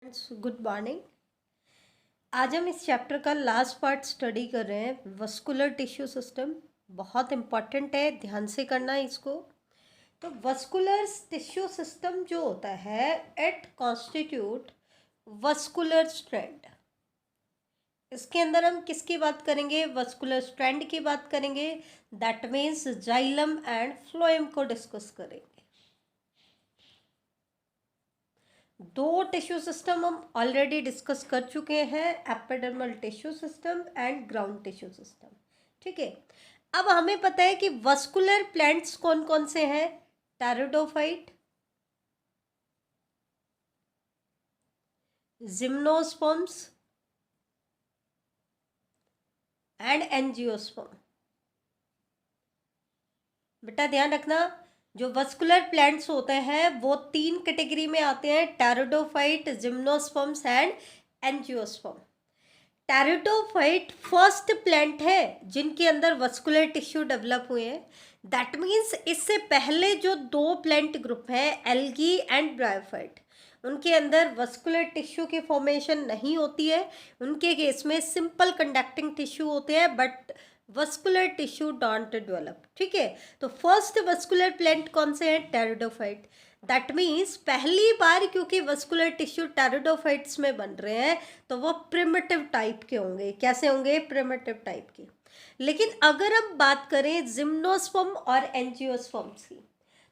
Good morning. आज हम इस चैप्टर का लास्ट पार्ट स्टडी कर रहे हैं, वस्कुलर टिश्यू सिस्टम। बहुत इम्पॉर्टेंट है, ध्यान से करना है इसको। तो वस्कुलर टिश्यू सिस्टम जो होता है, इट कॉन्स्टिट्यूट वस्कुलर स्ट्रैंड। इसके अंदर हम किसकी बात करेंगे? वस्कुलर स्ट्रैंड की बात करेंगे। That means xylem and phloem को डिस्कस करेंगे। दो टिश्यू सिस्टम हम ऑलरेडी डिस्कस कर चुके हैं, epidermal tissue system and ground tissue system. ठीक है, अब हमें पता है कि वस्कुलर प्लांट्स कौन कौन से हैं। Pteridophyte, gymnosperms and angiosperm. बेटा ध्यान रखना, जो वस्कुलर प्लांट्स होते हैं वो तीन कैटेगरी में आते हैं, pteridophyte, gymnosperms and angiosperm. Pteridophyte first plant है जिनके अंदर वस्कुलर टिश्यू डेवलप हुए हैं। दैट मीन्स इससे पहले जो दो प्लांट ग्रुप है, एल्गी एंड ब्रायोफाइट, उनके अंदर वस्कुलर टिश्यू की फॉर्मेशन नहीं होती है। उनके केस में सिंपल कंडक्टिंग टिश्यू होते हैं, but vascular tissue don't develop. ठीक है, तो फर्स्ट वस्कुलर प्लांट कौन से हैं? टेरिडोफाइट। दैट मीन्स पहली बार क्योंकि वस्कुलर टिश्यू टेरिडोफाइट्स में बन रहे हैं तो वो प्रिमिटिव टाइप के होंगे। कैसे होंगे? प्रिमिटिव टाइप के। लेकिन अगर हम बात करें जिम्नोस्पर्म और एंजियोस्पर्म्स की,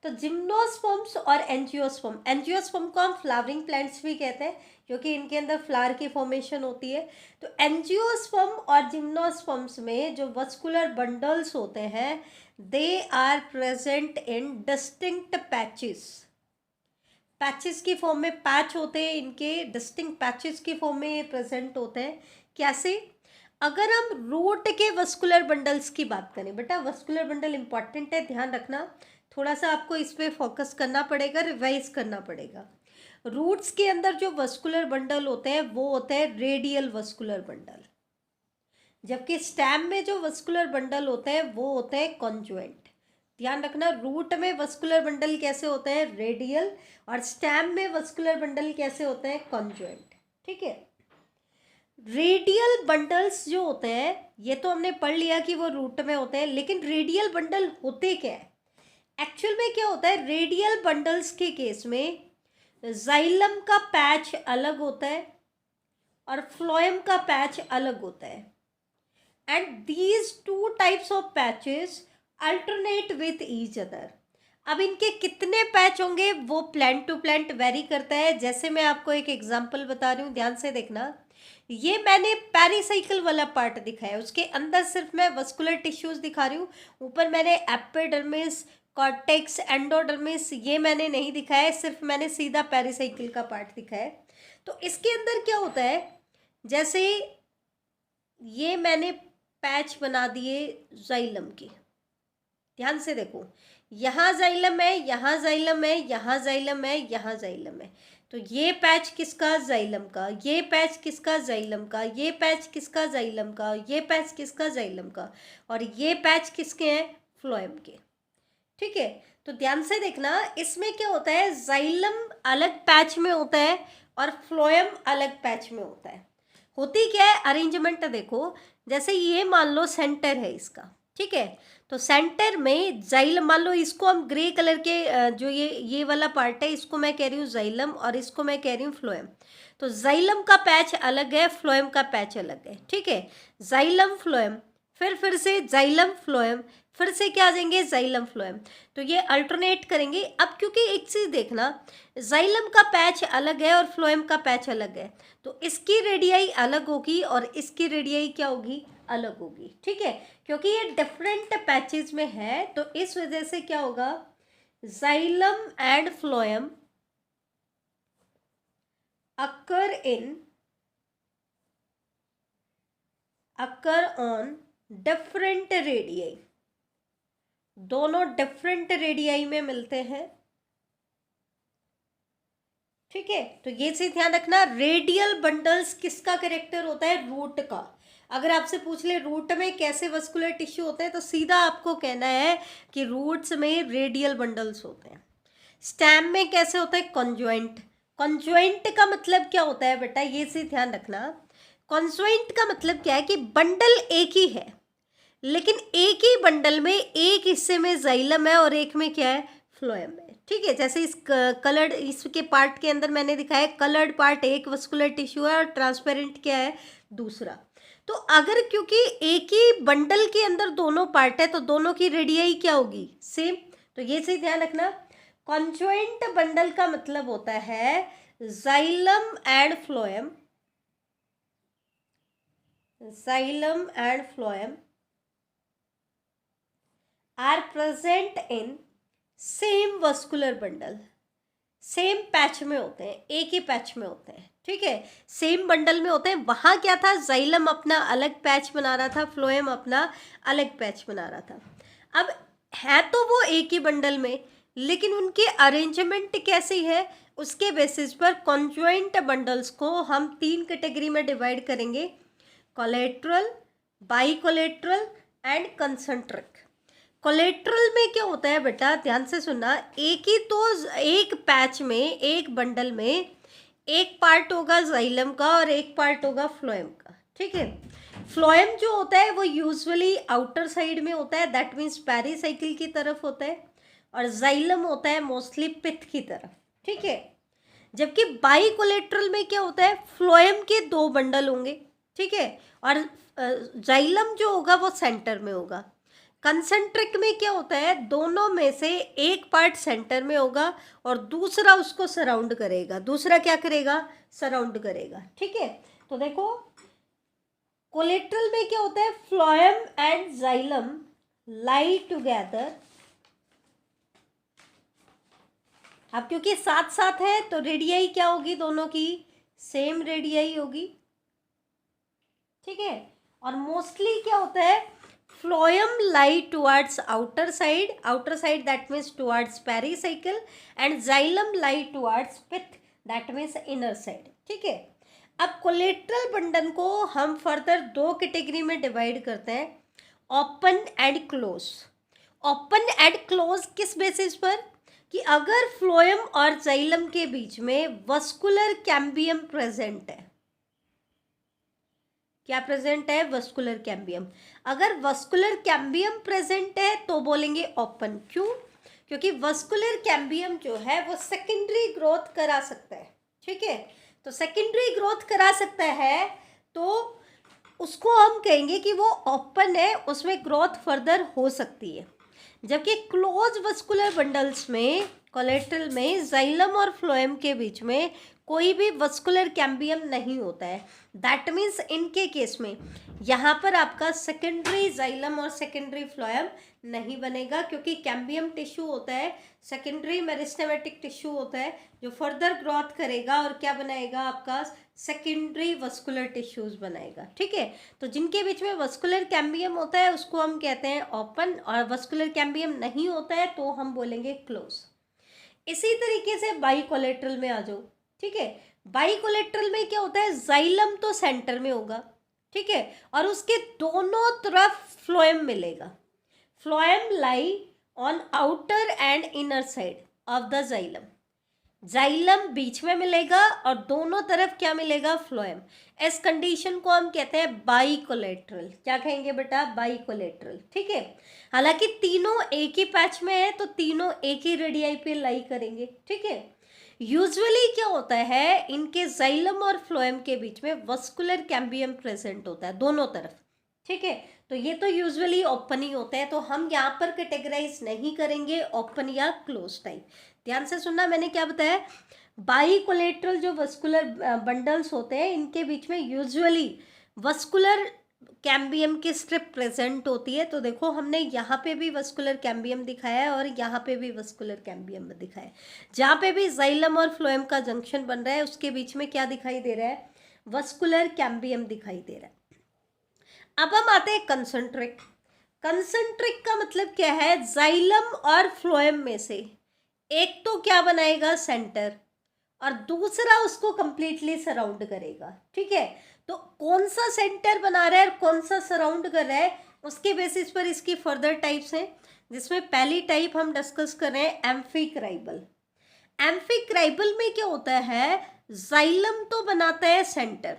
तो जिम्नोस्पर्म्स और एंजियोस्पर्म, एंजियोस्पर्म को हम फ्लावरिंग प्लांट्स भी कहते हैं क्योंकि इनके अंदर फ्लावर की फॉर्मेशन होती है। तो एंजियोस्पर्म और जिम्नोस्पर्म्स में जो वस्कुलर बंडल्स होते हैं, they are present in distinct patches. Patches की फॉर्म में पैच होते हैं, इनके डिस्टिंक्ट पैचेस की फॉर्म में प्रेजेंट होते हैं। कैसे? अगर हम रूट के वस्कुलर बंडल्स की बात करें, बेटा वस्कुलर बंडल इंपॉर्टेंट है, ध्यान रखना, थोड़ा सा आपको इस पे फोकस करना पड़ेगा, रिवाइज करना पड़ेगा। रूट्स के अंदर जो वस्कुलर बंडल होते हैं वो होते हैं रेडियल वस्कुलर बंडल, जबकि स्टेम में जो वस्कुलर बंडल होते हैं वो होते हैं कॉन्जुएंट। ध्यान रखना, रूट में वस्कुलर बंडल कैसे होते हैं? रेडियल, और स्टेम में वस्कुलर बंडल कैसे होते हैं? कॉन्जुएंट। ठीक है, रेडियल बंडल्स जो होते हैं ये तो हमने पढ़ लिया कि वो रूट में होते हैं, लेकिन रेडियल बंडल होते क्या है? एक्चुअल में क्या होता है? रेडियल बंडल्स के केस में जाइलम का पैच अलग होता है और फ्लोएम का पैच अलग होता है, and these two types of patches alternate with each other. अब इनके कितने पैच होंगे वो प्लांट टू प्लांट वेरी करता है। जैसे मैं आपको एक एग्जांपल बता रही हूँ, ध्यान से देखना। ये मैंने पेरिसाइकिल वाला पार्ट दिखाया, उसके अंदर सिर्फ मैं वस्कुलर टिश्यूज दिखा रही हूँ। ऊपर मैंने एपिडर्मिस, कॉर्टेक्स, एंडोडर्मिस ये मैंने नहीं दिखाया है, सिर्फ मैंने सीधा पेरिसाइकिल का पार्ट दिखाया है। तो इसके अंदर क्या होता है, जैसे ये मैंने पैच बना दिए जाइलम के, ध्यान से देखो, यहाँ जाइलम है, यहाँ जाइलम है, यहाँ जाइलम है, यहाँ जाइलम है। तो ये पैच किसका? जाइलम का। ये पैच किसका? जाइलम का। ये पैच किसका? जाइलम का। ये पैच किसका? जाइलम का। और ये पैच किसके हैं? फ्लोएम के। ठीक है, तो ध्यान से देखना, इसमें क्या होता है, जाइलम अलग पैच में होता है और फ्लोएम अलग पैच में होता है। होती क्या है अरेंजमेंट देखो, जैसे ये मान लो सेंटर है इसका, ठीक है, तो सेंटर में जाइलम, मान लो इसको हम ग्रे कलर के जो ये वाला पार्ट है इसको मैं कह रही हूँ जाइलम और इसको मैं कह रही हूँ फ्लोएम। तो जाइलम का पैच अलग है, फ्लोएम का पैच अलग है। ठीक है, जाइलम फ्लोएम, फिर से जाइलम फ्लोएम, फिर से क्या आ जाएंगे? Xylem phloem. तो ये अल्टरनेट करेंगे। अब क्योंकि एक चीज़ देखना, जाइलम का पैच अलग है और फ्लोएम का पैच अलग है, तो इसकी रेडियाई अलग होगी और इसकी रेडियाई क्या होगी? अलग होगी। ठीक है, क्योंकि ये डिफरेंट पैचेज में है, तो इस वजह से क्या होगा, xylem and phloem occur on different radii, दोनों डिफरेंट रेडियाई में मिलते हैं। ठीक है, तो ये चीज ध्यान रखना, रेडियल बंडल्स किसका करेक्टर होता है? रूट का। अगर आपसे पूछ ले रूट में कैसे वस्कुलर टिश्यू होते हैं, तो सीधा आपको कहना है कि रूट्स में रेडियल बंडल्स होते हैं। स्टेम में कैसे होता है? कॉन्जुएंट। कॉन्जॉइंट का मतलब क्या होता है बेटा, ये से ध्यान रखना। कॉन्जॉइंट का मतलब क्या है कि बंडल एक ही है, लेकिन एक ही बंडल में एक हिस्से में जाइलम है और एक में क्या है, फ्लोएम है। ठीक है, जैसे इस कलर्ड इसके पार्ट के अंदर मैंने दिखाया, कलर्ड पार्ट एक वस्कुलर टिश्यू है और ट्रांसपेरेंट क्या है, दूसरा। तो अगर क्योंकि एक ही बंडल के अंदर दोनों पार्ट है तो दोनों की रेडियाई क्या होगी, सेम। तो ये से ध्यान रखना, कॉन्जॉइंट बंडल का मतलब होता है xylem and phloem, xylem and phloem are present in same vascular bundle, same patch में होते हैं, एक ही पैच में होते हैं। ठीक है, सेम बंडल में होते हैं। वहाँ क्या था, जाइलम अपना अलग पैच बना रहा था, फ्लोएम अपना अलग पैच बना रहा था। अब है तो वो एक ही बंडल में, लेकिन उनकी अरेंजमेंट कैसी है, उसके बेसिस पर कॉन्जॉइंट बंडल्स को हम 3 कैटेगरी में डिवाइड करेंगे, collateral, bicollateral and concentric. Collateral में क्या होता है बेटा, ध्यान से सुनना, एक ही तो एक पैच में, एक बंडल में एक पार्ट होगा जाइलम का और एक पार्ट होगा फ्लोएम का। ठीक है, फ्लोएम जो होता है वो यूजुअली आउटर साइड में होता है, दैट मीन्स पेरिसाइकिल की तरफ होता है, और जाइलम होता है मोस्टली पिथ की तरफ। ठीक है, जबकि बाई कोलेट्रल में क्या होता है, फ्लोएम के 2 बंडल होंगे। ठीक है, और जाइलम जो होगा वो सेंटर में होगा। कंसेंट्रिक में क्या होता है, दोनों में से एक पार्ट सेंटर में होगा और दूसरा उसको सराउंड करेगा, दूसरा क्या करेगा, सराउंड करेगा। ठीक है, तो देखो कोलेट्रल में क्या होता है, phloem and xylem lie together. अब क्योंकि साथ साथ है तो रेडियाई क्या होगी, दोनों की सेम रेडियाई होगी। ठीक है, और मोस्टली क्या होता है, phloem lie towards outer side that means towards pericycle, and xylem lie towards pith that means inner side. ठीक है, अब कोलेट्रल बंडल को हम फर्दर 2 कैटेगरी में डिवाइड करते हैं, open and close. Open and close किस बेसिस पर, कि अगर फ्लोएम और जाइलम के बीच में वस्कुलर कैम्बियम प्रेजेंट है, क्या प्रेजेंट है, वस्कुलर कैम्बियम। अगर वस्कुलर कैम्बियम प्रेजेंट है तो बोलेंगे ओपन। क्यों, क्योंकि वस्कुलर कैम्बियम जो है वो सेकेंडरी ग्रोथ करा सकता है। ठीक है, तो सेकेंडरी ग्रोथ करा सकता है तो उसको हम कहेंगे कि वो ओपन है, उसमें ग्रोथ फर्दर हो सकती है। जबकि क्लोज वस्कुलर बंडल्स में, कोलेट्रल में, जाइलम और फ्लोएम के बीच में कोई भी वस्कुलर कैम्बियम नहीं होता है। दैट मीन्स इनके केस में यहाँ पर आपका सेकेंडरी जाइलम और सेकेंडरी फ्लोएम नहीं बनेगा, क्योंकि कैम्बियम टिश्यू होता है, सेकेंडरी मेरिस्टेमेटिक टिश्यू होता है जो फर्दर ग्रोथ करेगा और क्या बनाएगा, आपका सेकेंडरी वस्कुलर टिश्यूज बनाएगा। ठीक है, तो जिनके बीच में वस्कुलर कैम्बियम होता है उसको हम कहते हैं ओपन, और वस्कुलर कैम्बियम नहीं होता है तो हम बोलेंगे क्लोज। इसी तरीके से बाई कोलेट्रल में आ जाओ। ठीक है, बाई कोलेट्रल में क्या होता है, जाइलम तो सेंटर में होगा। ठीक है, और उसके दोनों तरफ फ्लोएम मिलेगा। Phloem lie on outer and inner side of the xylem, xylem बीच में मिलेगा और दोनों तरफ क्या मिलेगा, फ्लोएम। इस कंडीशन को हम कहते हैं बाई कोलेट्रल। क्या कहेंगे बेटा, बाई कोलेट्रल। ठीक है, हालांकि तीनों एक ही पैच में है तो तीनों एक ही रेडियाई पे लाई करेंगे। ठीक है, यूजुअली क्या होता है, इनके जाइलम और फ्लोएम के बीच में वस्कुलर कैम्बियम प्रेजेंट होता है दोनों तरफ। ठीक है, तो ये तो यूजुअली ओपन ही होते हैं, तो हम यहाँ पर कैटेगराइज नहीं करेंगे ओपन या क्लोज टाइप। ध्यान से सुनना, मैंने क्या बताया, बाई कोलेट्रल जो वस्कुलर बंडल्स होते हैं इनके बीच में यूजुअली वस्कुलर कैम्बियम की स्ट्रिप प्रेजेंट होती है। तो देखो हमने यहाँ पे भी वस्कुलर कैम्बियम दिखाया है और यहाँ पे भी वस्कुलर कैम्बियम दिखाया है। जहाँ पे भी जाइलम और फ्लोएम का जंक्शन बन रहा है उसके बीच में क्या दिखाई दे रहा है, वस्कुलर कैम्बियम दिखाई दे रहा है। अब हम आते हैं कंसंट्रिक। कंसंट्रिक का मतलब क्या है, जाइलम और फ्लोएम में से एक तो क्या बनाएगा, सेंटर, और दूसरा उसको कंप्लीटली सराउंड करेगा। ठीक है, तो कौन सा सेंटर बना रहा है और कौन सा सराउंड कर रहा है उसके बेसिस पर इसकी फर्दर टाइप्स हैं, जिसमें पहली टाइप हम डिस्कस कर रहे हैं एम्फिक्राइबल। एम्फिक्राइबल में क्या होता है, जाइलम तो बनाता है सेंटर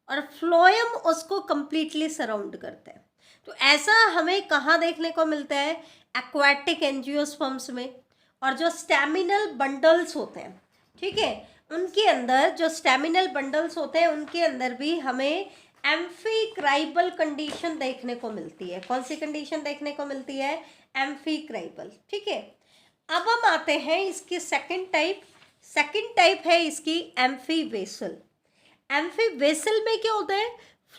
और फ्लोएम उसको कंप्लीटली सराउंड करता है। तो ऐसा हमें कहाँ देखने को मिलता है, एक्वाटिक एंजियोस्पर्म्स में, और जो स्टैमिनल बंडल्स होते हैं, ठीक है, उनके अंदर जो स्टैमिनल बंडल्स होते हैं उनके अंदर भी हमें एम्फिक्राइबल कंडीशन देखने को मिलती है। कौन सी कंडीशन देखने को मिलती है, एम्फिक्राइबल, ठीक है। अब हम आते हैं इसकी सेकंड टाइप है इसकी एम्फीवेसल। एम्फीवेसल में क्या होता है,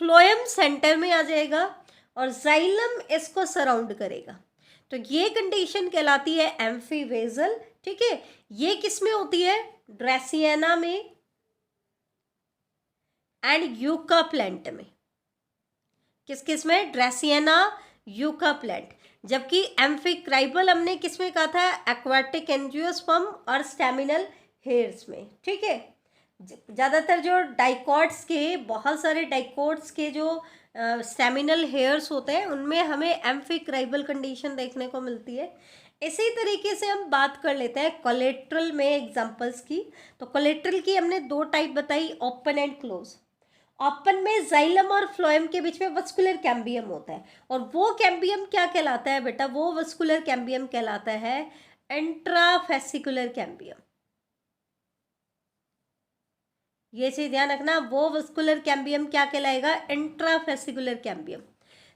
फ्लोएम सेंटर में आ जाएगा और जाइलम इसको सराउंड करेगा, तो ये कंडीशन कहलाती है एम्फीवेसल, ठीक है। ये किस में होती है, ड्रेसियाना में एंड यूका प्लांट में। किस में, ड्रेसियाना, यूका प्लांट। जबकि एम्फिक्राइबल हमने किस में कहा था, एक्वाटिक एंजियोस्पर्म और स्टैमिनल हेयर्स में, ठीक है। ज़्यादातर जो डाइकॉट्स के, बहुत सारे डाइकॉट्स के जो स्टैमिनल हेयर्स होते हैं उनमें हमें एम्फिक्राइबल कंडीशन देखने को मिलती है। इसी तरीके से हम बात कर लेते हैं कोलेट्रल में एग्जांपल्स की। तो कोलेट्रल की हमने दो टाइप बताई, ओपन एंड क्लोज। ओपन में जाइलम और फ्लोएम के बीच में वस्कुलर कैम्बियम होता है, और वो कैम्बियम क्या कहलाता है बेटा, वो वस्कुलर कैम्बियम कहलाता है इंट्राफेसिकुलर कैम्बियम। ये चीज ध्यान रखना, वो वस्कुलर कैम्बियम क्या कहलाएगा, इंट्राफेसिकुलर कैम्बियम।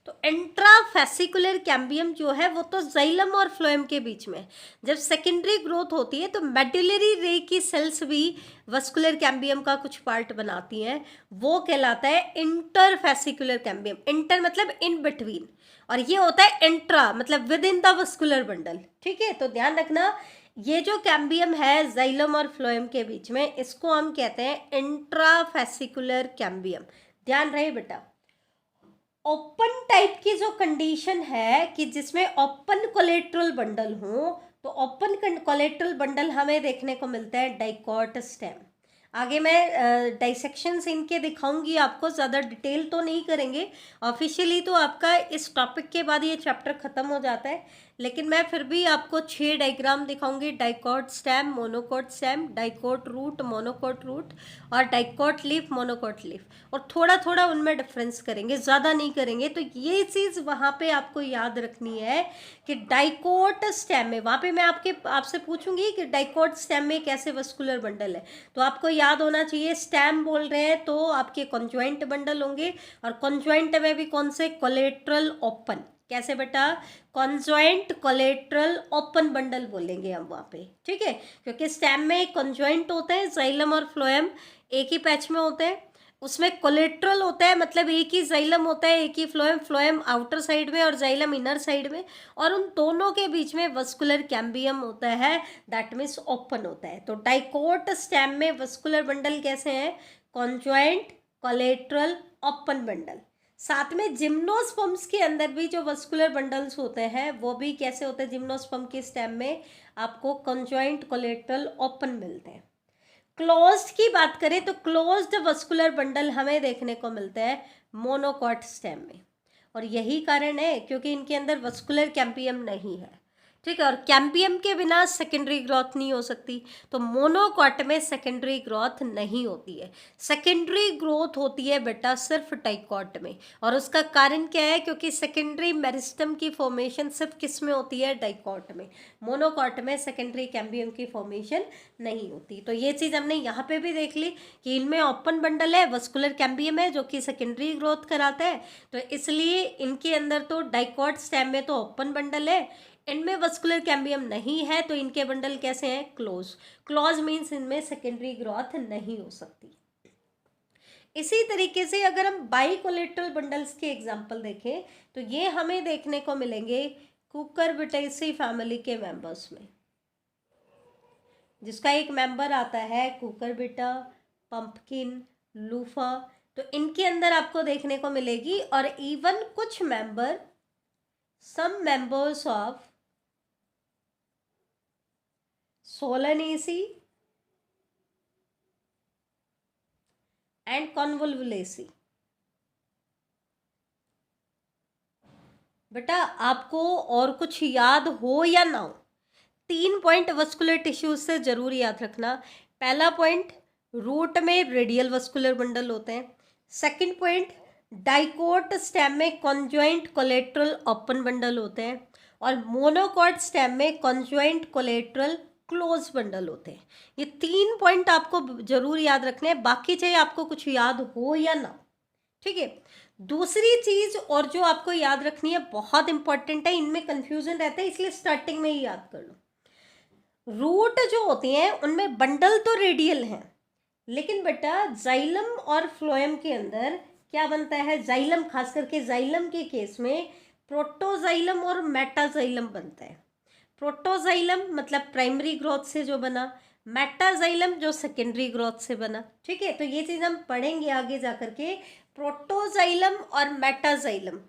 तो इंट्राफेसिकुलर कैम्बियम जो है वो तो जाइलम और फ्लोएम के बीच में। जब सेकेंडरी ग्रोथ होती है तो मेडुलरी रे की सेल्स भी वस्कुलर कैम्बियम का कुछ पार्ट बनाती हैं, वो कहलाता है इंटरफेसिकुलर कैम्बियम। इंटर मतलब इन बिटवीन, और ये होता है इंट्रा मतलब with in the vascular bundle, ठीक है। तो ध्यान रखना, ये जो कैम्बियम है जाइलम और फ्लोएम के बीच में, इसको हम कहते हैं इंट्राफेसिकुलर कैम्बियम। ध्यान रहे बेटा। ओपन टाइप की जो कंडीशन है कि जिसमें ओपन कोलेट्रल बंडल हो, तो ओपन कोलेट्रल बंडल हमें देखने को मिलता है डाइकॉट स्टेम। आगे मैं डाइसेक्शंस इनके दिखाऊंगी आपको, ज़्यादा डिटेल तो नहीं करेंगे। ऑफिशियली तो आपका इस टॉपिक के बाद ये चैप्टर ख़त्म हो जाता है, लेकिन मैं फिर भी आपको 6 डायग्राम दिखाऊंगी, dicot stem, monocot stem, dicot root, monocot root, और डाइकॉट लीफ, मोनोकॉट लीफ, और थोड़ा थोड़ा उनमें डिफरेंस करेंगे, ज़्यादा नहीं करेंगे। तो ये चीज़ वहाँ पे आपको याद रखनी है कि डाइकॉट स्टेम में, वहाँ पे मैं आपसे पूछूंगी कि डाइकॉट स्टेम में कैसे वस्कुलर बंडल है, तो आपको याद होना चाहिए स्टेम बोल रहे हैं तो आपके कॉन्जॉइंट बंडल होंगे, और कॉन्जॉइंट में भी कौन से, कोलेट्रल ओपन। कैसे बेटा, कॉन्जॉइंट कोलेट्रल ओपन बंडल बोलेंगे हम वहाँ पे, ठीक है। क्योंकि स्टेम में एक कॉन्जॉइंट होता है, जाइलम और फ्लोएम एक ही पैच में होते हैं, उसमें कोलेट्रल होता है मतलब एक ही जाइलम होता है, एक ही फ्लोएम, फ्लोएम आउटर साइड में और जाइलम इनर साइड में, और उन दोनों के बीच में वस्कुलर कैम्बियम होता है, दैट मीन्स ओपन होता है। तो डाइकोट स्टेम में वस्कुलर बंडल कैसे हैं, कॉन्जॉइंट, कोलेट्रल, ओपन बंडल। साथ में जिम्नोस्पर्म्स के अंदर भी जो वस्कुलर बंडल्स होते हैं वो भी कैसे होते हैं, जिम्नोस्पर्म के स्टेम में आपको कॉन्जॉइंट, कोलेट्रल, ओपन मिलते हैं। क्लोज्ड की बात करें तो क्लोज्ड वस्कुलर बंडल हमें देखने को मिलते हैं मोनोकॉट स्टेम में, और यही कारण है क्योंकि इनके अंदर वस्कुलर कैम्बियम नहीं है, ठीक है। और कैम्बियम के बिना सेकेंडरी ग्रोथ नहीं हो सकती, तो मोनोकॉट में सेकेंडरी ग्रोथ नहीं होती है। सेकेंडरी ग्रोथ होती है बेटा सिर्फ डाइकॉट में, और उसका कारण क्या है, क्योंकि सेकेंडरी मेरिस्टम की फॉर्मेशन सिर्फ किस में होती है, डाइकॉट में। मोनोकॉट में सेकेंडरी कैम्बियम की फॉर्मेशन नहीं होती। तो ये चीज़ हमने यहाँ पे भी देख ली कि इनमें ओपन बंडल है, वस्कुलर कैम्बियम है जो कि सेकेंडरी ग्रोथ कराता है, तो इसलिए इनके अंदर तो डाइकॉट स्टेम में तो ओपन बंडल है, इनमें वस्कुलर कैम्बियम नहीं है, तो इनके बंडल कैसे हैं, क्लोज। क्लोज मीन्स इनमें सेकेंडरी ग्रोथ नहीं हो सकती। इसी तरीके से अगर हम बाइकोलेटरल बंडल्स के एग्जांपल देखें तो ये हमें देखने को मिलेंगे कुकुरबिटेसी फैमिली के मेंबर्स में, जिसका एक मेंबर आता है कुकुरबिटा, पंपकिन, लूफा, तो इनके अंदर आपको देखने को मिलेगी। और इवन कुछ member, some members of Solanaceae and Convolvulaceae. बेटा आपको और कुछ याद हो या ना हो, 3 पॉइंट वस्कुलर टिश्यूज से जरूर याद रखना। पहला पॉइंट, रूट में रेडियल वस्कुलर बंडल होते हैं। सेकंड पॉइंट, डाइकोट स्टेम में कॉन्जॉइंट कोलेट्रल ओपन बंडल होते हैं और मोनोकॉट स्टेम में कॉन्जॉइंट कोलेट्रल क्लोज बंडल होते हैं। ये 3 पॉइंट आपको जरूर याद रखने हैं, बाकी चाहे आपको कुछ याद हो या ना, ठीक है। दूसरी चीज और जो आपको याद रखनी है, बहुत इंपॉर्टेंट है, इनमें कंफ्यूजन रहता है इसलिए स्टार्टिंग में ही याद कर लो। रूट जो होती हैं उनमें बंडल तो रेडियल हैं, लेकिन बेटा जाइलम और फ्लोएम के अंदर क्या बनता है, जाइलम, खास करके जाइलम के केस में प्रोटोजाइलम और मेटाजाइलम बनता है। प्रोटोजाइलम मतलब प्राइमरी ग्रोथ से जो बना, मेटाजाइलम जो सेकेंडरी ग्रोथ से बना, ठीक है। तो ये चीज़ हम पढ़ेंगे आगे जा करके। प्रोटोजाइलम और मेटाजाइलम,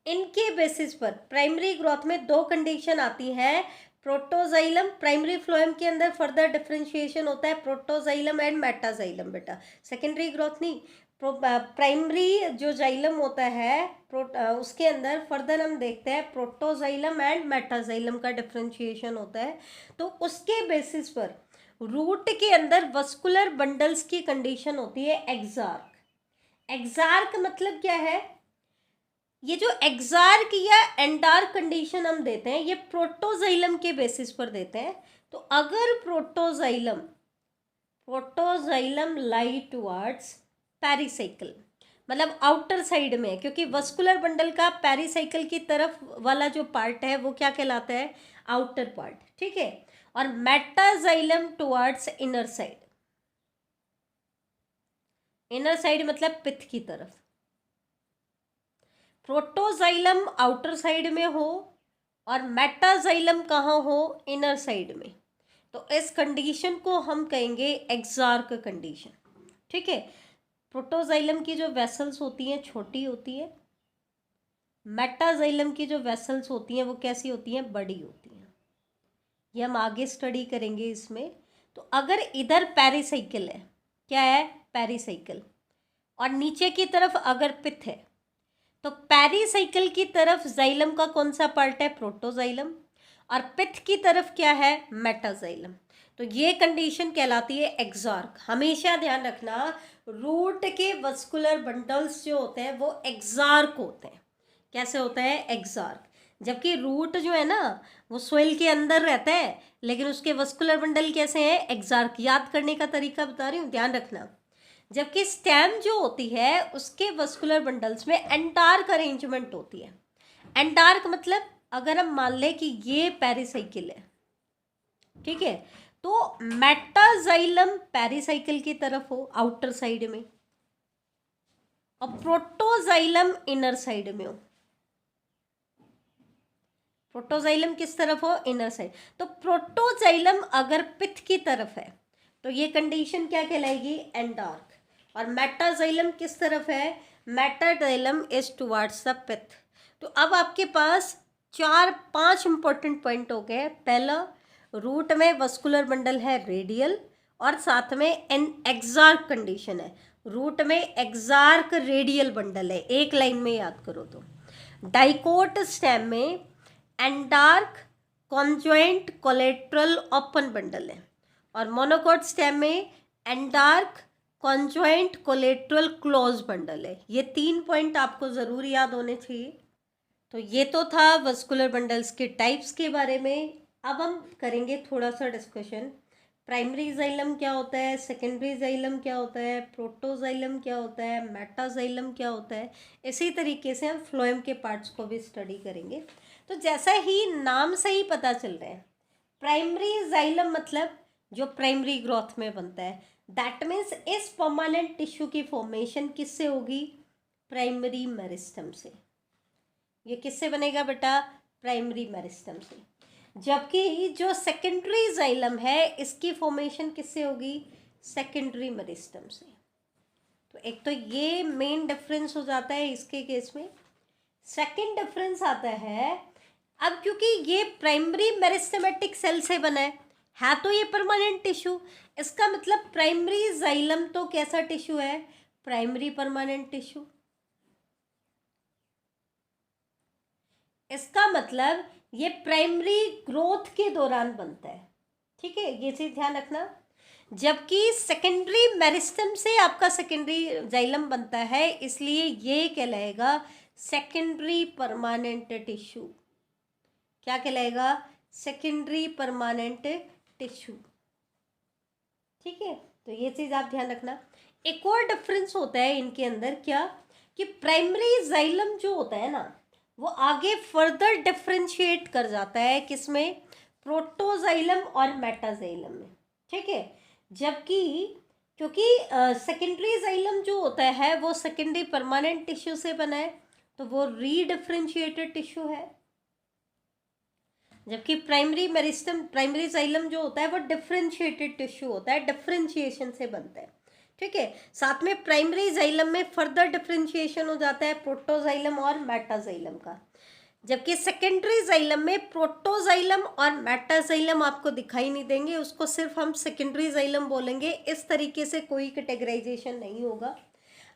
इनके बेसिस पर प्राइमरी ग्रोथ में 2 कंडीशन आती है। प्रोटोजाइलम, प्राइमरी फ्लोएम के अंदर फर्दर डिफरेंशिएशन होता है प्रोटोजाइलम एंड मेटाजाइलम बेटा, सेकेंडरी ग्रोथ नहीं। प्राइमरी जो जाइलम होता है उसके अंदर फर्दर हम देखते हैं प्रोटोजाइलम एंड मेटाजाइलम का डिफरेंशिएशन होता है। तो उसके बेसिस पर रूट के अंदर वस्कुलर बंडल्स की कंडीशन होती है एक्सार्क। एक्सार्क मतलब क्या है, ये जो एक्सार्क या एंडार्क कंडीशन हम देते हैं ये प्रोटोजाइलम के बेसिस पर देते हैं। तो अगर प्रोटोजाइलम लाई टुवर्ड्स पेरिसाइकिल, मतलब आउटर साइड में, क्योंकि वस्कुलर बंडल का पेरिसाइकिल की तरफ वाला जो पार्ट है वो क्या कहलाता है, आउटर पार्ट, ठीक है। और metaxylem towards inner side, inner side मतलब पिथ की तरफ। प्रोटोजाइलम आउटर साइड में हो और मेटाजाइलम कहाँ हो, इनर साइड में, तो इस कंडीशन को हम कहेंगे एक्सार्क कंडीशन, ठीक है। प्रोटोजाइलम की जो वेसल्स होती हैं छोटी होती है, मेटाजाइलम की जो वेसल्स होती हैं वो कैसी होती हैं, बड़ी होती हैं। ये हम आगे स्टडी करेंगे इसमें। तो अगर इधर पेरिसाइकिल है, क्या है, पेरिसाइकिल, और नीचे की तरफ अगर पिथ है, तो पेरिसाइकिल की तरफ जाइलम का कौन सा पार्ट है, प्रोटोजाइलम, और पिथ की तरफ क्या है, मेटाजाइलम। तो ये कंडीशन कहलाती है एक्सार्क। हमेशा ध्यान रखना, रूट के वस्कुलर बंडल्स जो होते हैं वो एक्सार्क होते हैं। कैसे होता है, एक्सार्क। जबकि रूट जो है ना वो सोइल के अंदर रहता है, लेकिन उसके वस्कुलर बंडल कैसे हैं, एक्सार्क। याद करने का तरीका बता रही हूँ, ध्यान रखना। जबकि स्टेम जो होती है उसके वस्कुलर बंडल्स में एंटार्क अरेंजमेंट होती है। एंटार्क मतलब अगर हम मान लें कि ये पेरिसाइकिल है, ठीक है, तो मेटाजाइलम पेरिसाइकिल की तरफ हो आउटर साइड में, और प्रोटोजाइलम इनर साइड में हो। प्रोटोजाइलम किस तरफ हो, इनर साइड। तो प्रोटोजाइलम अगर पिथ की तरफ है तो ये कंडीशन क्या कहलाएगी, एंडार्क। और मेटाजाइलम किस तरफ है, metaxylem is towards the pith. तो अब आपके पास 4-5 इंपॉर्टेंट पॉइंट हो गए। पहला, रूट में वस्कुलर बंडल है रेडियल और साथ में एन एक्सार्क कंडीशन है। रूट में एक्सार्क रेडियल बंडल है, एक लाइन में याद करो तो। डाइकोट स्टेम में एंडार्क कॉन्जॉइंट कोलेट्रल ओपन बंडल है, और मोनोकोट स्टेम में एंडार्क कॉन्जॉइंट कोलेट्रल क्लोज बंडल है। ये 3 पॉइंट आपको ज़रूर याद होने चाहिए। तो ये तो था वस्कुलर बंडल्स के टाइप्स के बारे में। अब हम करेंगे थोड़ा सा डिस्कशन। प्राइमरी जाइलम क्या होता है, सेकेंडरी जाइलम क्या होता है, प्रोटोजाइलम क्या होता है, मेटाजाइलम क्या होता है। इसी तरीके से हम फ्लोएम के पार्ट्स को भी स्टडी करेंगे। तो जैसा ही नाम से ही पता चल रहा है, प्राइमरी जाइलम मतलब जो प्राइमरी ग्रोथ में बनता है, दैट मीन्स इस परमानेंट टिश्यू की फॉर्मेशन किससे होगी, प्राइमरी मेरिस्टम से। ये किससे बनेगा बेटा, प्राइमरी मेरिस्टम से। जबकि जो सेकेंडरी जाइलम है इसकी फॉर्मेशन किससे होगी, सेकेंडरी मेरिस्टम से। तो एक तो ये मेन डिफरेंस हो जाता है इसके केस में। सेकंड डिफरेंस आता है, अब क्योंकि ये प्राइमरी मेरिस्टेमेटिक सेल से बना है तो ये परमानेंट टिश्यू, इसका मतलब प्राइमरी जाइलम तो कैसा टिश्यू है, प्राइमरी परमानेंट टिश्यू। इसका मतलब ये प्राइमरी ग्रोथ के दौरान बनता है, ठीक है, ये चीज़ ध्यान रखना। जबकि सेकेंडरी मेरिस्टम से आपका सेकेंडरी जाइलम बनता है, इसलिए ये कहलाएगा सेकेंडरी परमानेंट टिश्यू। क्या कहलाएगा? सेकेंडरी परमानेंट टिश्यू, ठीक है। तो ये चीज़ आप ध्यान रखना। एक और डिफरेंस होता है इनके अंदर, क्या कि प्राइमरी जाइलम जो होता है ना, वो आगे फर्दर डिफरेंशिएट कर जाता है किसमें? प्रोटोजाइलम और मेटाजाइलम में, ठीक है। जबकि क्योंकि सेकेंडरी जाइलम जो होता है वो सेकेंडरी परमानेंट टिश्यू से बना है, तो वो रीडिफरेंशिएटेड टिश्यू है। जबकि प्राइमरी मेरिस्टम, प्राइमरी जाइलम जो होता है वो डिफरेंशिएटेड टिश्यू होता है, डिफरेंशिएशन से बनता है, ठीक है। साथ में प्राइमरी जाइलम में फर्दर डिफरेंशिएशन हो जाता है प्रोटोजाइलम और मेटाजाइलम का। जबकि सेकेंडरी जाइलम में प्रोटोजाइलम और मेटाजाइलम आपको दिखाई नहीं देंगे, उसको सिर्फ हम सेकेंडरी जाइलम बोलेंगे। इस तरीके से कोई कैटेगराइजेशन नहीं होगा।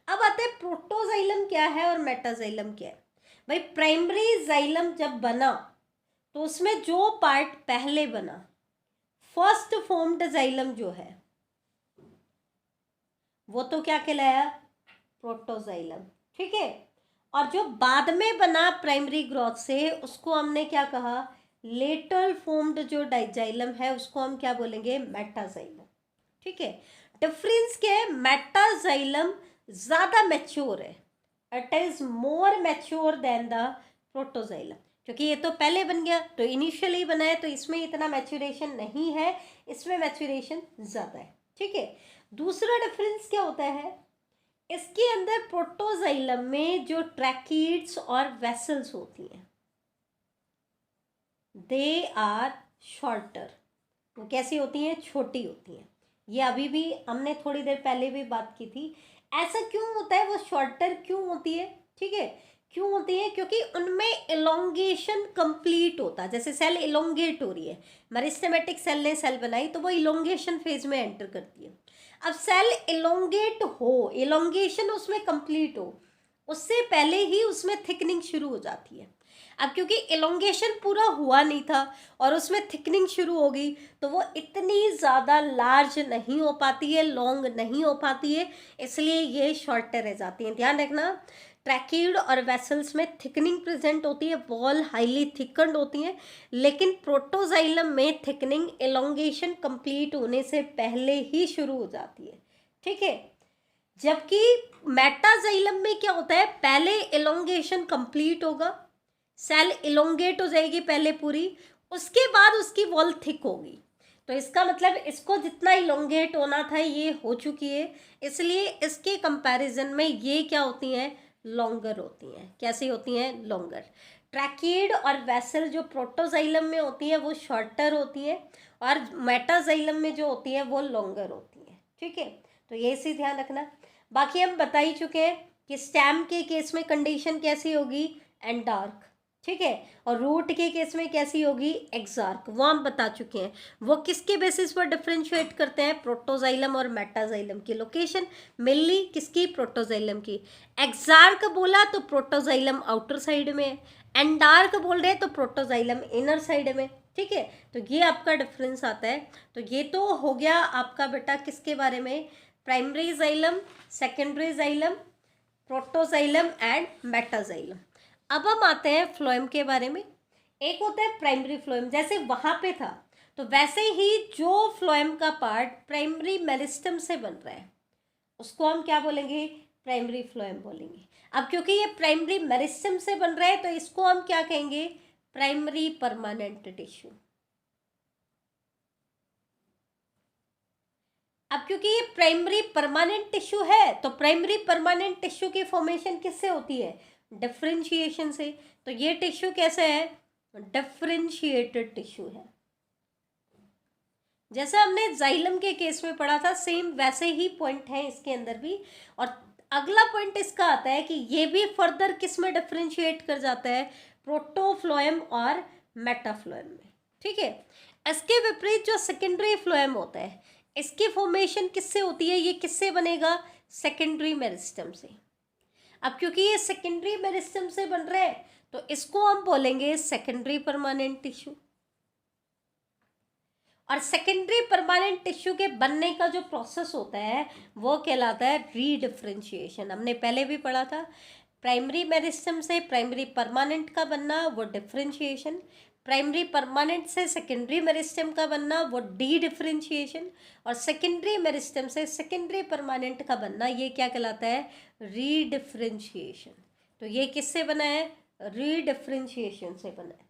अब आते हैं प्रोटोजाइलम क्या है और मेटाजाइलम क्या है। भाई प्राइमरी जाइलम जब बना तो उसमें जो पार्ट पहले बना, फर्स्ट फॉर्म्ड जाइलम जो है, वो तो क्या कहलाया? प्रोटोजाइलम, ठीक है। और जो बाद में बना प्राइमरी ग्रोथ से, उसको हमने क्या कहा? लेटर फॉर्म्ड जो जाइलम है उसको हम क्या बोलेंगे? मेटाजाइलम, ठीक है। डिफरेंस क्या है? मेटाजाइलम ज्यादा मैच्योर है, it is more mature than the protoxylem, क्योंकि ये तो पहले बन गया, तो इनिशियली बना है, तो इसमें इतना मैच्योरेशन नहीं है, इसमें मैच्योरेशन ज़्यादा है, ठीक है। दूसरा डिफरेंस क्या होता है? इसके अंदर प्रोटोजाइलम में जो ट्रैकीड्स और वेसल्स होती हैं, दे आर शॉर्टर। वो कैसी होती हैं? छोटी होती हैं। ये अभी भी हमने थोड़ी देर पहले भी बात की थी। ऐसा क्यों होता है? वो शॉर्टर क्यों होती है, ठीक है, क्यों होती है? क्योंकि उनमें इलोंगेशन कंप्लीट होता है। जैसे सेल इलोंगेट हो रही है, मेरिस्टेमेटिक सेल ने सेल बनाई तो वो इलोंगेशन फेज में एंटर करती है। अब सेल इलोंगेट हो, इलोंगेशन उसमें कंप्लीट हो, उससे पहले ही उसमें थिकनिंग शुरू हो जाती है। अब क्योंकि इलोंगेशन पूरा हुआ नहीं था और उसमें थिकनिंग शुरू हो गई, तो वो इतनी ज़्यादा लार्ज नहीं हो पाती है, लॉन्ग नहीं हो पाती है, इसलिए ये शॉर्टर रह जाती हैं। ध्यान रखना, ट्रैकीड और वेसल्स में थिकनिंग प्रेजेंट होती है, वॉल हाईली थिकन्ड होती हैं, लेकिन प्रोटोजाइलम में थिकनिंग इलोंगेशन कंप्लीट होने से पहले ही शुरू हो जाती है, ठीक है। जबकि मेटाजाइलम में क्या होता है? पहले इलोंगेशन कंप्लीट होगा, सेल इलोंगेट हो जाएगी पहले पूरी, उसके बाद उसकी वॉल थिक होगी। तो इसका मतलब इसको जितना इलोंगेट होना था ये हो चुकी है, इसलिए इसके कंपैरिजन में ये क्या होती हैं? लॉन्गर होती हैं। कैसी होती हैं? लॉन्गर। ट्रैकीड और वेसल जो प्रोटोजाइलम में होती है वो शॉर्टर होती है, और मेटाजाइलम में जो होती है वो लॉन्गर होती है, ठीक है। तो ये सी ध्यान रखना। बाकी हम बता ही चुके हैं कि स्टेम के केस में कंडीशन कैसी होगी? एंडार्क, ठीक है। और रूट के केस में कैसी होगी? एक्सार्क, वो हम बता चुके हैं। वो किसके बेसिस पर डिफरेंशिएट करते हैं? प्रोटोजाइलम और मेटाजाइलम की लोकेशन, मेनली किसकी? प्रोटोजाइलम की। एक्सार्क बोला तो प्रोटोजाइलम आउटर साइड में है, एंडार्क बोल रहे हैं तो प्रोटोजाइलम इनर साइड में, ठीक है। तो ये आपका डिफरेंस आता है। तो ये तो हो गया आपका बेटा किसके बारे में? Primary xylem, secondary xylem, protoxylem and metaxylem. अब हम आते हैं फ्लोएम के बारे में। एक होता है प्राइमरी फ्लोएम, जैसे वहां पे था तो वैसे ही जो फ्लोएम का पार्ट प्राइमरी मेरिस्टम से बन रहा है उसको हम क्या बोलेंगे? प्राइमरी फ्लोएम बोलेंगे। अब क्योंकि ये प्राइमरी मेरिस्टम से बन रहा है तो इसको हम क्या कहेंगे? Primary permanent tissue. अब क्योंकि ये प्राइमरी परमानेंट टिश्यू है तो प्राइमरी परमानेंट टिश्यू की फॉर्मेशन किससे होती है? डिफरेंशिएशन से। तो ये टिश्यू कैसे है? डिफरेंशिएटेड टिश्यू है। जैसा हमने जाइलम के केस में पढ़ा था, सेम वैसे ही पॉइंट है इसके अंदर भी। और अगला पॉइंट इसका आता है कि ये भी फर्दर किस में डिफरेंशिएट कर जाता है? प्रोटोफ्लोएम और मेटाफ्लोएम में, ठीक है। इसके विपरीत जो सेकेंडरी फ्लोएम होता है, इसकी फॉर्मेशन किससे होती है? ये किससे बनेगा? सेकेंडरी मेरिस्टम से। अब क्योंकि ये सेकेंडरी मेरिस्टेम से बन रहे हैं तो इसको हम बोलेंगे सेकेंडरी परमानेंट टिश्यू। और सेकेंडरी परमानेंट टिश्यू के बनने का जो प्रोसेस होता है वो कहलाता है रीडिफरेंशिएशन। हमने पहले भी पढ़ा था, प्राइमरी मेरिस्टेम से प्राइमरी परमानेंट का बनना वो डिफरेंशिएशन, प्राइमरी परमानेंट से सेकेंडरी मेरिस्टेम का बनना वो डी डिफरेंशिएशन, और सेकेंडरी मेरिस्टेम से सेकेंडरी परमानेंट का बनना ये क्या कहलाता है, रीडिफरेंशिएशन। तो ये किससे बना है, रीडिफरेंशिएशन से बना है।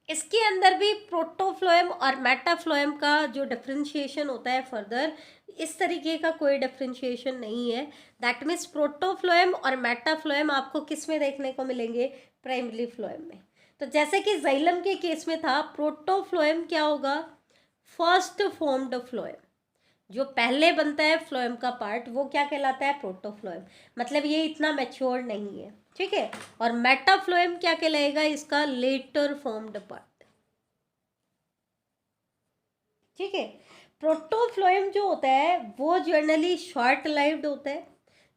इसके अंदर भी प्रोटोफ्लोएम और मेटाफ्लोएम का जो डिफरेंशिएशन होता है फर्दर, इस तरीके का कोई डिफरेंशिएशन नहीं है। दैट मीन्स प्रोटोफ्लोएम और मेटाफ्लोएम आपको किस में देखने को मिलेंगे, प्राइमरी फ्लोएम में। तो जैसे कि जाइलम के केस में था, प्रोटोफ्लोएम क्या होगा, फर्स्ट फॉर्म्ड फ्लोएम, जो पहले बनता है फ्लोएम का पार्ट वो क्या कहलाता है, प्रोटोफ्लोएम, मतलब ये इतना मैच्योर नहीं है, ठीक है। और मेटाफ्लोएम क्या कहलाएगा, इसका लेटर फॉर्म्ड पार्ट, ठीक है। प्रोटोफ्लोएम जो होता है वो जनरली शॉर्ट लाइव्ड होता है।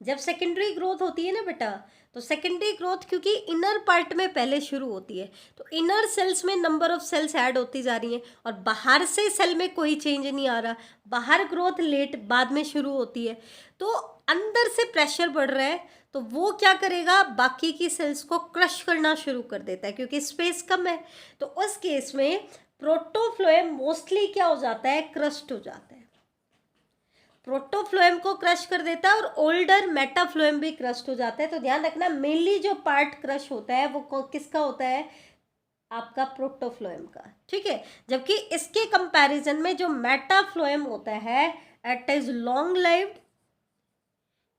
जब सेकेंडरी ग्रोथ होती है ना बेटा, तो सेकेंडरी ग्रोथ क्योंकि इनर पार्ट में पहले शुरू होती है, तो इनर सेल्स में नंबर ऑफ सेल्स ऐड होती जा रही हैं और बाहर से सेल में कोई चेंज नहीं आ रहा, बाहर ग्रोथ लेट बाद में शुरू होती है, तो अंदर से प्रेशर बढ़ रहा है, तो वो क्या करेगा, बाकी की सेल्स को क्रश करना शुरू कर देता है क्योंकि स्पेस कम है। तो उस केस में प्रोटोफ्लोएम मोस्टली क्या हो जाता है, क्रस्ट हो जाता है, प्रोटोफ्लोएम को क्रश कर देता है और ओल्डर मेटाफ्लोएम भी क्रश हो जाता है। तो ध्यान रखना, मेनली जो पार्ट क्रश होता है वो किसका होता है, आपका प्रोटोफ्लोएम का, ठीक है। जबकि इसके कंपैरिजन में जो मेटाफ्लोएम होता है इट इज लॉन्ग लाइव्ड,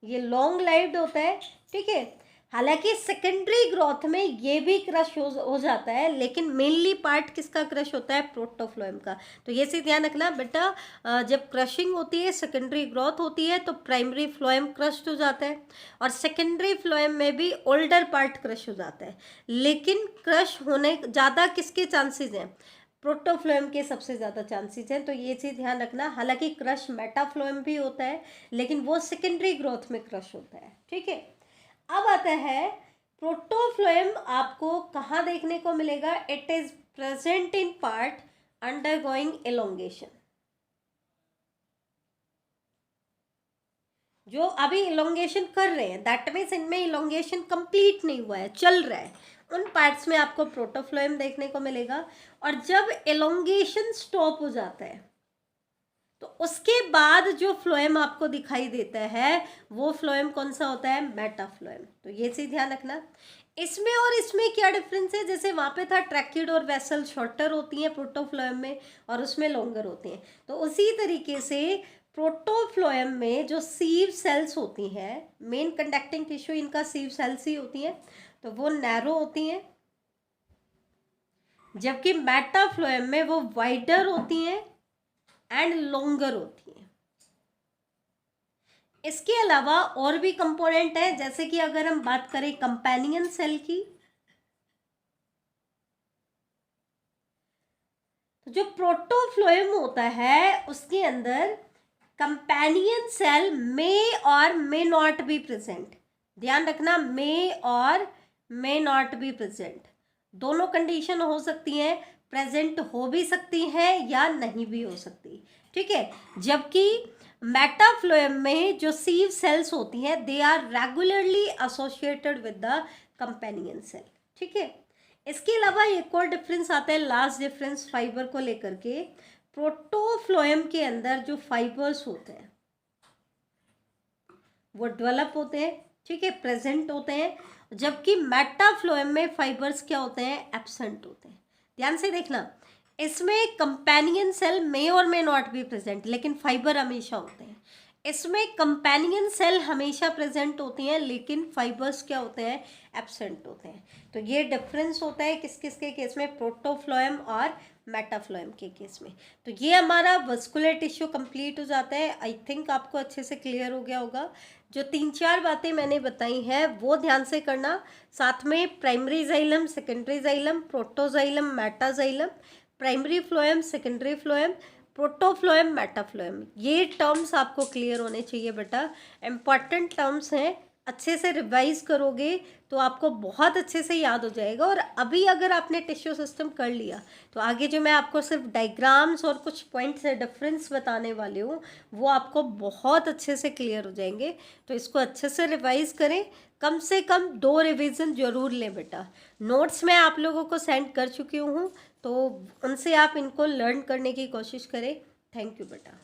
ये लॉन्ग लाइव्ड होता है, ठीक है। हालांकि सेकेंडरी ग्रोथ में ये भी क्रश हो जाता है, लेकिन मेनली पार्ट किसका क्रश होता है, प्रोटोफ्लोएम का। तो ये से ध्यान रखना बेटा, जब क्रशिंग होती है, सेकेंडरी ग्रोथ होती है, तो प्राइमरी फ्लोएम क्रश हो जाता है और सेकेंडरी फ्लोएम में भी ओल्डर पार्ट क्रश हो जाता है, लेकिन क्रश होने ज़्यादा किसके चांसेस हैं, प्रोटोफ्लोएम के सबसे ज़्यादा चांसेस हैं। तो ये चीज़ ध्यान रखना, हालांकि क्रश मेटाफ्लोएम भी होता है लेकिन वो सेकेंडरी ग्रोथ में क्रश होता है, ठीक है। अब आता है प्रोटोफ्लोएम आपको कहाँ देखने को मिलेगा, it is present in part undergoing elongation, जो अभी इलोंगेशन कर रहे हैं, दैट मीन्स इनमें इलोंगेशन कंप्लीट नहीं हुआ है, चल रहा है, उन पार्ट्स में आपको प्रोटोफ्लोएम देखने को मिलेगा। और जब इलोंगेशन स्टॉप हो जाता है तो उसके बाद जो फ्लोएम आपको दिखाई देता है वो फ्लोएम कौन सा होता है, मेटाफ्लोएम। तो ये चीज ध्यान रखना, इसमें और इसमें क्या डिफरेंस है, जैसे वहाँ पे था ट्रैकिड और वेसल शॉर्टर होती हैं प्रोटोफ्लोएम में और उसमें लॉन्गर होती हैं, तो उसी तरीके से प्रोटोफ्लोएम में जो सीव सेल्स होती हैं, मेन कंडक्टिंग टिश्यू इनका सीव सेल्स ही होती हैं, तो वो नैरो होती हैं, जबकि मेटाफ्लोएम में वो वाइडर होती हैं एंड लॉन्गर होती है। इसके अलावा और भी कंपोनेंट है, जैसे कि अगर हम बात करें कंपेनियन सेल की, तो जो प्रोटोफ्लोएम होता है उसके अंदर कंपेनियन सेल मे और मे नॉट बी प्रेजेंट। ध्यान रखना, मे और मे नॉट बी प्रेजेंट, दोनों कंडीशन हो सकती हैं, प्रेजेंट हो भी सकती हैं या नहीं भी हो सकती, ठीक है। जबकि मेटाफ्लोएम में जो सीव सेल्स होती हैं they are regularly associated with the companion cell, ठीक है। इसके अलावा एक और डिफरेंस आता है, लास्ट डिफरेंस फाइबर को लेकर के, प्रोटोफ्लोएम के अंदर जो फाइबर्स होते हैं वो डेवलप होते हैं, ठीक है, प्रेजेंट होते हैं, जबकि मेटाफ्लोएम में फाइबर्स क्या होते हैं, एब्सेंट होते हैं। ध्यान से देखना, इसमें कंपेनियन सेल मे और मे नॉट बी प्रेजेंट, लेकिन फाइबर हमेशा होते हैं। इसमें कंपेनियन सेल हमेशा प्रेजेंट होती हैं लेकिन फाइबर्स क्या होते हैं, एब्सेंट होते हैं। तो ये डिफरेंस होता है किस किस के केस में, प्रोटोफ्लोएम और मेटाफ्लोएम के केस में। तो ये हमारा वस्कुलर टिश्यू कंप्लीट हो जाता है। आई थिंक आपको अच्छे से क्लियर हो गया होगा। जो 3-4 बातें मैंने बताई हैं वो ध्यान से करना, साथ में primary xylem, secondary xylem, protoxylem, metaxylem, primary phloem, secondary phloem, protophloem, metaphloem, ये टर्म्स आपको क्लियर होने चाहिए बेटा, इम्पॉर्टेंट टर्म्स हैं अच्छे से रिवाइज करोगे तो आपको बहुत अच्छे से याद हो जाएगा। और अभी अगर आपने टिश्यू सिस्टम कर लिया तो आगे जो मैं आपको सिर्फ डायग्राम्स और कुछ पॉइंट्स है डिफरेंस बताने वाली हूँ वो आपको बहुत अच्छे से क्लियर हो जाएंगे। तो इसको अच्छे से रिवाइज करें, कम से कम 2 रिवीजन ज़रूर लें बेटा। नोट्स मैं आप लोगों को सेंड कर चुकी हूँ, तो उनसे आप इनको लर्न करने की कोशिश करें। थैंक यू बेटा।